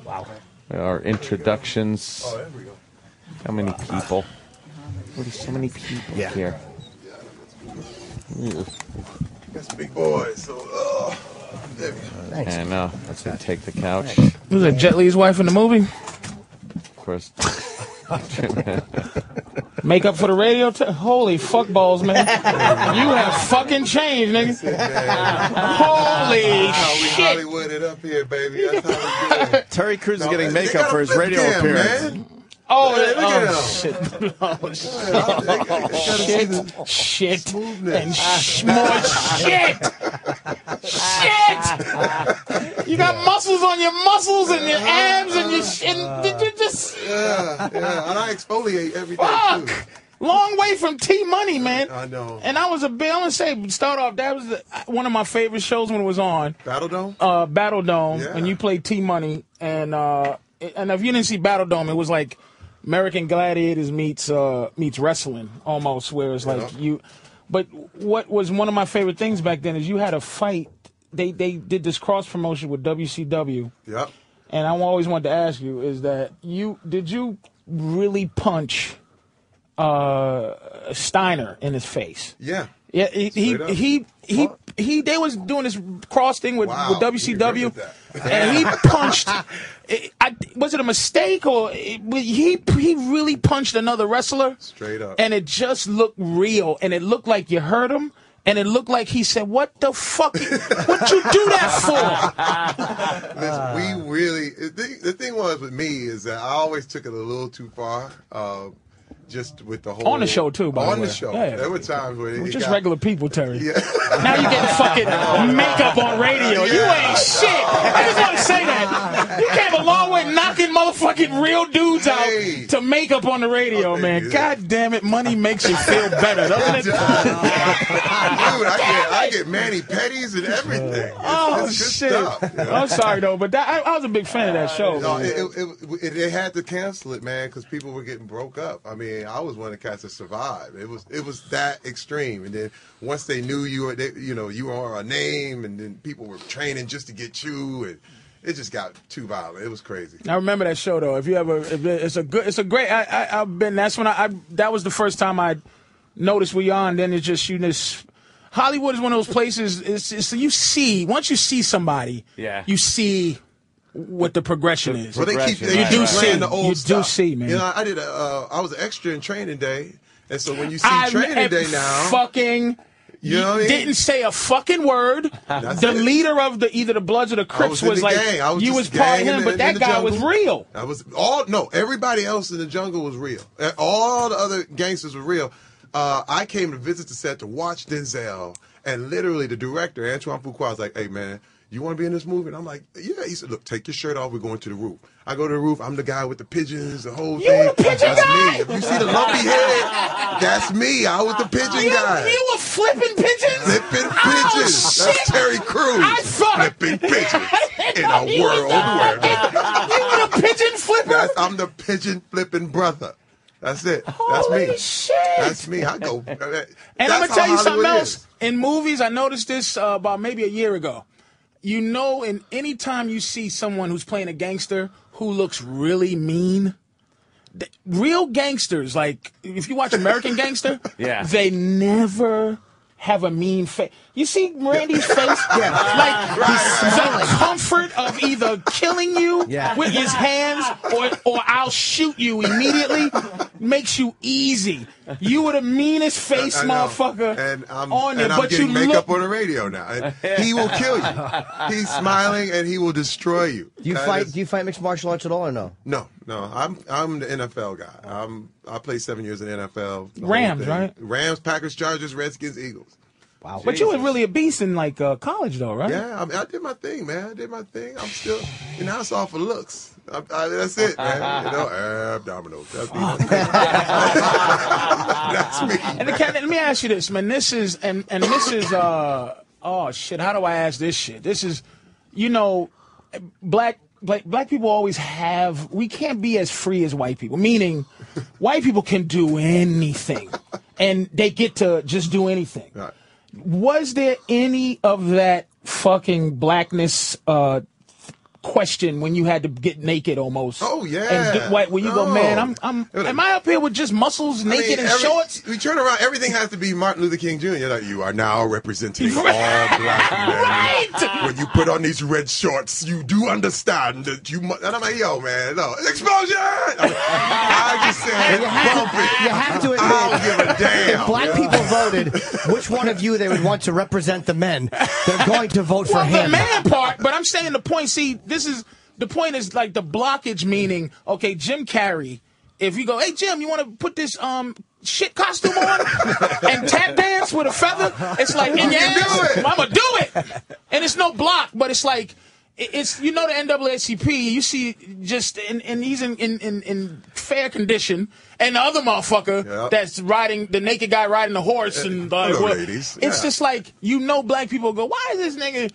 Wow. Our introductions. Oh, there we go. How many people? There's so many people here. That's big boys. So, there we go. Thanks. I know. That's gonna take the couch. Was that Jet Li's wife in the movie? Of course. Makeup for the radio? Holy fuck balls, man. You have fucking changed, nigga. Holy shit. Hollywood it up here, baby. That's how we do it. Terry Crews is getting makeup for his radio appearance. Man. Oh, Hey, look at him. shit. Oh, Shit. shit. Smoothness. And more shit. Shit. You got muscles on your muscles and your abs and your shit. You just. Yeah. And I exfoliate every day, Fuck. too. Long way from T-Money, man. I know. And I was a bit, I'm going to say, start off, that was one of my favorite shows when it was on. Battle Dome? Battle Dome, Yeah. when you played T-Money. And if you didn't see Battle Dome, it was like American Gladiators meets wrestling, almost, where it's like you. But what was one of my favorite things back then is you had a fight. They did this cross promotion with WCW. Yep. And I always wanted to ask you is that did you really punch Steiner in his face? Yeah. Yeah, they was doing this cross thing with WCW, and he punched. Was it a mistake or he really punched another wrestler? Straight up. And it just looked real, and it looked like you hurt him, and it looked like he said, "What the fuck? What you do that for?" Listen, we really. The thing was with me is that I always took it a little too far. Just with the whole On the show, too, by the way. On the show. Yeah. There were times where We're it just got, regular people, Terry. Yeah. Now you getting fucking makeup on radio. You ain't shit. I just want to say that. You came a long way knocking motherfucking real dudes out to makeup on the radio, man. God damn it, money makes you feel better, doesn't it? Dude, I get mani-pedis and everything. It's good shit. stuff, you know? I'm sorry, though, but I was a big fan of that show. No, man. they had to cancel it, man, because people were getting broke up. I mean, I was one of the cats that survived. It was that extreme, and then once they knew you were a name, and then people were training just to get you, and it just got too violent. It was crazy. I remember that show though. It's a great. I've been. That's when that was the first time I noticed we on. Then it's just this. Hollywood is one of those places. It's you see once you see somebody, you see what the progression is. Well, they keep see the old stuff. Do see, man. You know, I was an extra in Training Day, and so when you see Training Day now, fucking. You know what I mean? Didn't say a fucking word. The leader of either the Bloods or the Crips was like, you was part of him, but that guy was real. Everybody else in the jungle was real. All the other gangsters were real. I came to visit the set to watch Denzel, and literally the director, Antoine Fuqua, was like, "Hey, man, you want to be in this movie?" And I'm like, "Yeah." He said, "Look, take your shirt off. We're going to the roof." I go to the roof. I'm the guy with the pigeons, the whole thing. The pigeon that's guy? me. If you see the lumpy head, that's me. I was the pigeon guy. You were flipping pigeons? Flipping pigeons. That's Terry Crews. Flipping pigeons in a world where you were the pigeon flipper? I'm the pigeon flipping brother. That's it. Holy That's me. Shit. That's me. I go. And I'm going to tell you something else. In movies, I noticed this about maybe a year ago. You know, any time you see someone who's playing a gangster who looks really mean, real gangsters, like if you watch American Gangster, they never have a mean face. You see Randy's face? Like the comfort of either killing you with his hands or I'll shoot you immediately makes you easy. You were the meanest face motherfucker on there, but you makeup on the radio now. And he will kill you. He's smiling and he will destroy you. Do you fight mixed martial arts at all or no? No. I'm the NFL guy. I played 7 years in the NFL. Rams, right? Rams, Packers, Chargers, Redskins, Eagles. Wow. But you were really a beast in like college though, right? Yeah, I did my thing, man. I did my thing. I'm still, it's all for looks. That's it, man. Abdominals. That's me. That's me. And let me ask you this, man. This is oh shit. How do I ask this shit? This is, black people always have. We can't be as free as white people. Meaning, white people can do anything, and they get to just do anything. Right. Was there any of that fucking blackness question when you had to get naked almost. Oh yeah. And where you go, man, am I up here with just muscles, naked and shorts? We turn around, everything has to be Martin Luther King Jr. Like, you are now representing all black men. Right. When you put on these red shorts, you do understand that you must. And I'm like, yo, man, no, explosion! I just said, bump it. You have to admit, I don't give a damn. if black people voted, which one of you they would want to represent the men? They're going to vote for him. The man part, but I'm saying the point. See, the point is like the blockage, meaning, okay, Jim Carrey. If you go, hey Jim, you want to put this shit costume on and tap dance with a feather? It's like, in your ass, I'm gonna do it. And it's no block, but it's like, it's, you know, the NAACP. You see, just and he's in fair condition, and the other motherfucker that's riding, the naked guy riding the horse, and ladies. It's just like, you know, black people go, why is this nigga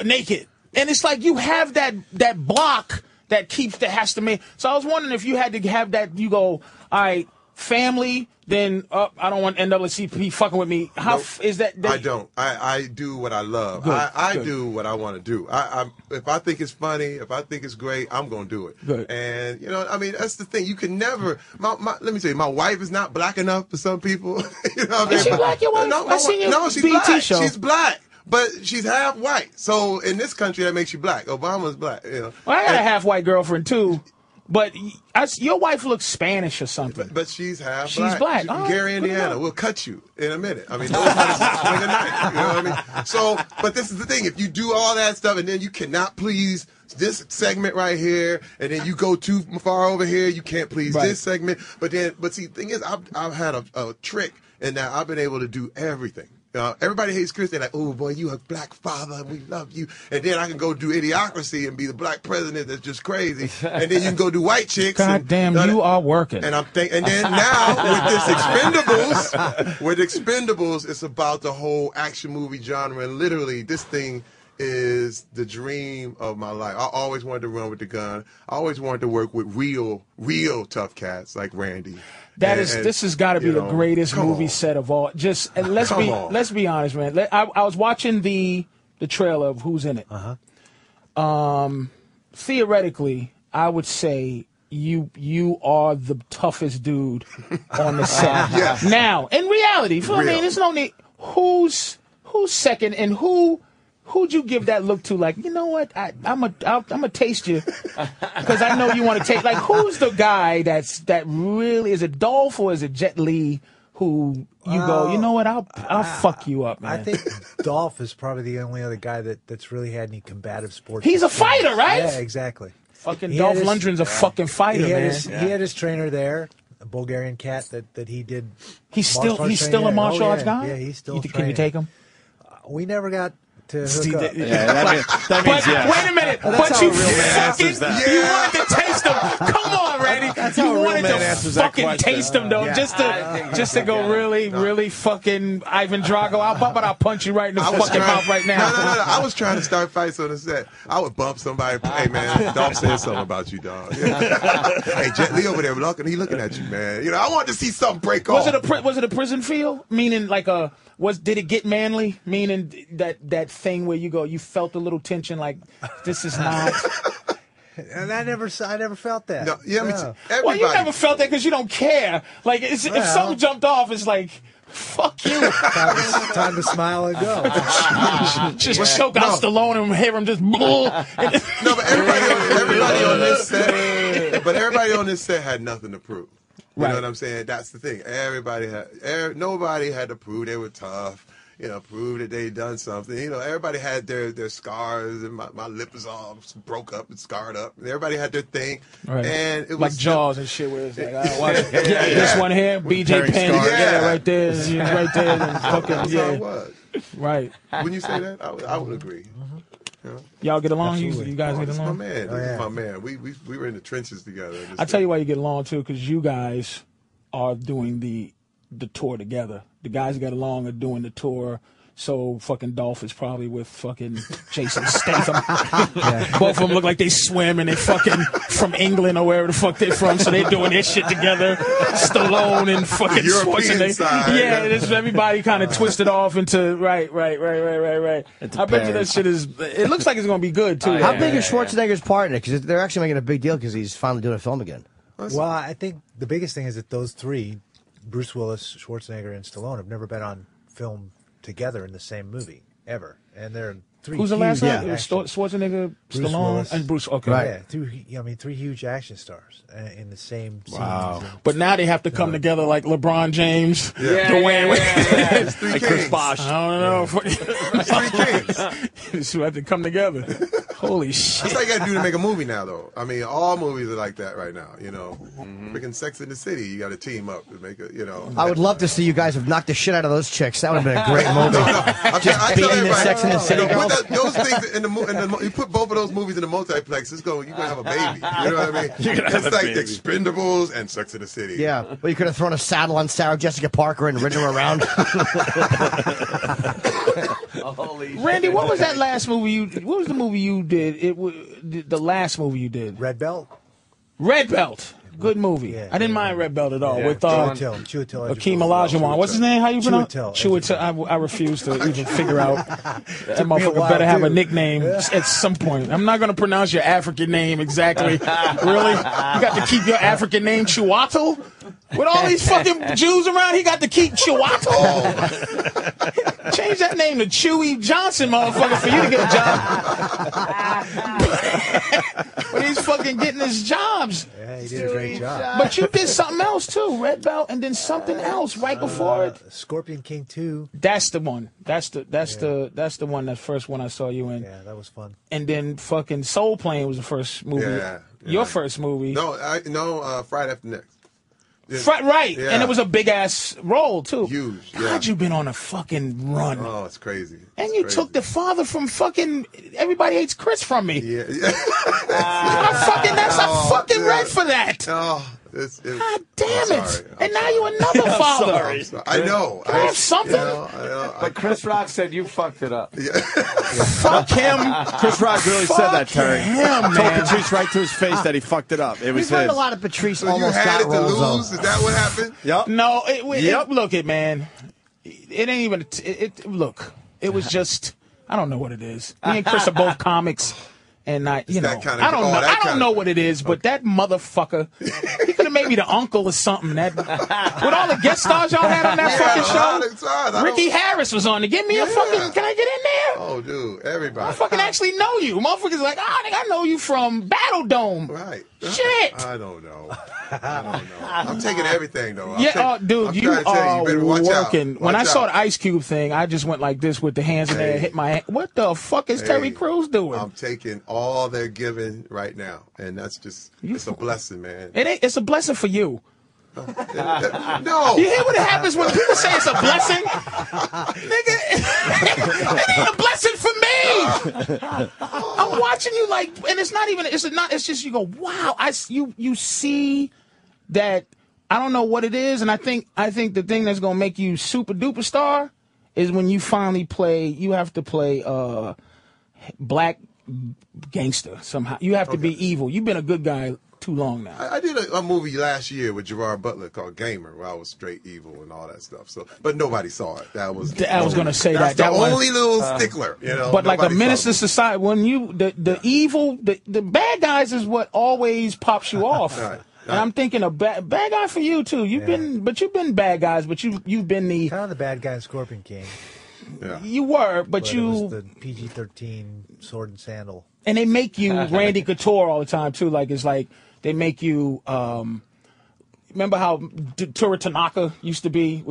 naked? And it's like you have that block that has to make. So I was wondering if you had to have that. You go, all right, family. Then I don't want NAACP fucking with me. How is that? I don't. I do what I love. I do what I want to do. If I think it's funny, if I think it's great, I'm gonna do it. Good. And you know, I mean, that's the thing. You can never. Let me tell you, my wife is not black enough for some people. You know what I mean? Is she black? Your wife? No, she's BT black. show. She's black. But she's half white. So in this country, that makes you black. Obama's black. You know. Well, I got a half white girlfriend too, but your wife looks Spanish or something. But she's half She's black. black. She's from Oh, Gary, Indiana. We'll cut you in a minute. I mean, those guys swing a knife. You know what I mean? So, but this is the thing. If you do all that stuff and then you cannot please this segment right here, and then you go too far over here, you can't please this segment. But see, the thing is, I've had a trick in that I've been able to do everything. Everybody hates Chris. They're like, oh, boy, you a black father, and we love you. And then I can go do Idiocracy and be the black president that's just crazy. And then you can go do White Chicks. God damn, you are working. And and then now with Expendables, it's about the whole action movie genre. And literally, this thing is the dream of my life. I always wanted to run with the gun. I always wanted to work with real tough cats like Randy. This has got to be the greatest movie set of all. Just let's be honest, man. I was watching the trailer of who's in it. Theoretically, I would say you are the toughest dude on the set. Yes. Now, in reality, I mean, there's no need. Who's second, and who'd you give that look to? Like, you know what? I'm a taste you, because I know you want to taste. Like, who's the guy that really is it? Dolph or is it Jet Li? Who you go? You know what? I'll fuck you up, man. I think Dolph is probably the only other guy that's really had any combative sports. He's a fighter, right? Yeah, exactly. Fucking Dolph Lundgren's a fucking fighter, man. He had his trainer there, a Bulgarian cat that he did. He's still a martial arts guy. Yeah, he's still. Can you take him? We never got to hook up. That means yes. Wait a minute. But you fucking you wanted to taste them. Come on, Randy. That's how a real man answers that fucking question. taste them though, just to go really fucking Ivan Drago. I'll punch you right in the fucking mouth right now. No. I was trying to start fights on the set. I would bump somebody. Hey man, Dolph said something about you, dog. Hey, Jet Li over there he looking at you, man. You know, I wanted to see something break off. Was it a prison feel? Meaning like did it get manly? Meaning that thing where you felt a little tension, like this is not. And I never felt that. No, yeah, No. Well, you never felt that because you don't care. Like if something jumped off, it's like, fuck you. Time to smile and go. Just choke out Stallone and hear him just. No, but everybody on this set, everybody on this set had nothing to prove. You know what I'm saying? That's the thing. Nobody had to prove they were tough. You know, prove that they done something. You know, everybody had their scars, and my lip was all broke up and scarred up. And everybody had their thing, and it was like Jaws and shit. Where it's like, this one here, BJ Penn, right there, right there, and fucking That's how it was. Right. When you say that, I would agree. You know? Y'all get along? Absolutely. You guys get This is along? my man. This is my man. We were in the trenches together. I tell you why you get along too, because you guys are doing the tour together. The guys that got along are doing the tour So fucking Dolph is probably with fucking Jason Statham. Both of them look like they swim and they fucking from England or wherever the fuck they're from. So they're doing their shit together. Stallone and fucking European side. Yeah, it's everybody kind of twisted off into right. I bet you that shit is. It looks like it's gonna be good too. How big is Schwarzenegger's part in it? Because they're actually making a big deal because he's finally doing a film again. Well, I think the biggest thing is that those three, Bruce Willis, Schwarzenegger, and Stallone, have never been on film together in the same movie ever, and they're three. Who's the last huge one? It was Schwarzenegger, Bruce Stallone, Willis. and Bruce. Okay, Yeah, three huge action stars in the same scenes. but now they have to come together like LeBron James, Dwayne. It's three Like Chris kings. Bosh. I don't know. Three kings. They have to come together. Holy shit! That's how you got to do to make a movie now, though. I mean, all movies are like that right now. You know, freaking Sex in the City, you got to team up to make it. You know, I would love to see you guys have knocked the shit out of those chicks. That would have been a great movie. I tell beating the everybody, Sex and the City girls. Put those things in the you put both of those movies in the multiplex. You're gonna have a baby. You know what I mean? It's like The Expendables and Sex in the City. Yeah, well, you could have thrown a saddle on Sarah Jessica Parker and ridden her around. Randy, what was that last movie what was the movie you did? The last movie you did. Red Belt. Red Belt. Good movie. Yeah. I didn't mind Red Belt at all. Yeah. With Chiwetel Akeem Olajuwon. What's his name? How you pronounce? Chiwetel. I refuse to even figure out. That motherfucker while, better have a too. nickname at some point. I'm not going to pronounce your African name exactly. Really? You got to keep your African name Chiwetel? With all these fucking Jews around, he got to keep Chiwetel? Change that name to Chewy Johnson, motherfucker, for you to get a job. But he's fucking getting his jobs. Yeah, he did a great job. But you did something else too, Red Belt, and then something else right before it. Scorpion King 2. That's the one. That's the one. That first one I saw you in. Yeah, that was fun. And then fucking Soul Plane was the first movie. Yeah. Your first movie. No, Friday After Next. Yeah. Right. Yeah. And it was a big ass role too. Huge. God, you've been on a fucking run. Oh, it's crazy. And you took the father from fucking Everybody Hates Chris from me. Yeah. I fucking read for that. Oh, God damn I'm it. sorry. And now you another father. I'm sorry. I know. Can I have something? I know. But Chris Rock said you fucked it up. Fuck him. Chris Rock really said that, Terry. him, Told man. Patrice right to his face that he fucked it up. It was We've heard his. a lot of Patrice So you almost had got it to roles, though. lose? Is that what happened? Yep. No, Yep. look it, man. It ain't even. Look, it was just. I don't know what it is. Me and Chris are both comics, and I don't know. I don't know what it is, but that motherfucker, he could have made me the uncle or something. That with all the guest stars y'all had on that fucking show. Ricky Harris was on. To give me a fucking. Can I get in there? Oh, dude, everybody. I fucking actually know you. Motherfuckers like, I know you from Battle Dome. Right. Shit. I don't know. I'm taking everything, though. Dude, you trying to tell are better watch out. working. When I Watch saw out. the Ice Cube thing, I just went like this with the hands in there, hit my hand. What the fuck is Terry Crews doing? I'm taking all they're giving right now, and that's just, it's a blessing, man. It's a blessing for you. No. You hear what happens when people say it's a blessing? Nigga, it ain't a blessing for me. I'm watching you like, and it's just you go, wow, you see that. I don't know what it is, and I think the thing that's gonna make you super duper star is when you finally you have to play black gangster somehow. You have to be evil. You've been a good guy too long now. I did a movie last year with Gerard Butler called Gamer, where I was straight evil and all that stuff. So, but nobody saw it. I was gonna say that's that the one. only little stickler, you know. But like a Nobody menace saw to it. society, when you the evil, the bad guys is what always pops you off. Right. And I'm thinking a bad guy for you too. You've been bad guys, but you've been the Kind of the bad guy in Scorpion King. Yeah. you were, but It was the PG-13 sword and sandal. and they make you Randy Couture all the time too. Like it's like they make you. Remember how Tura Tanaka used to be?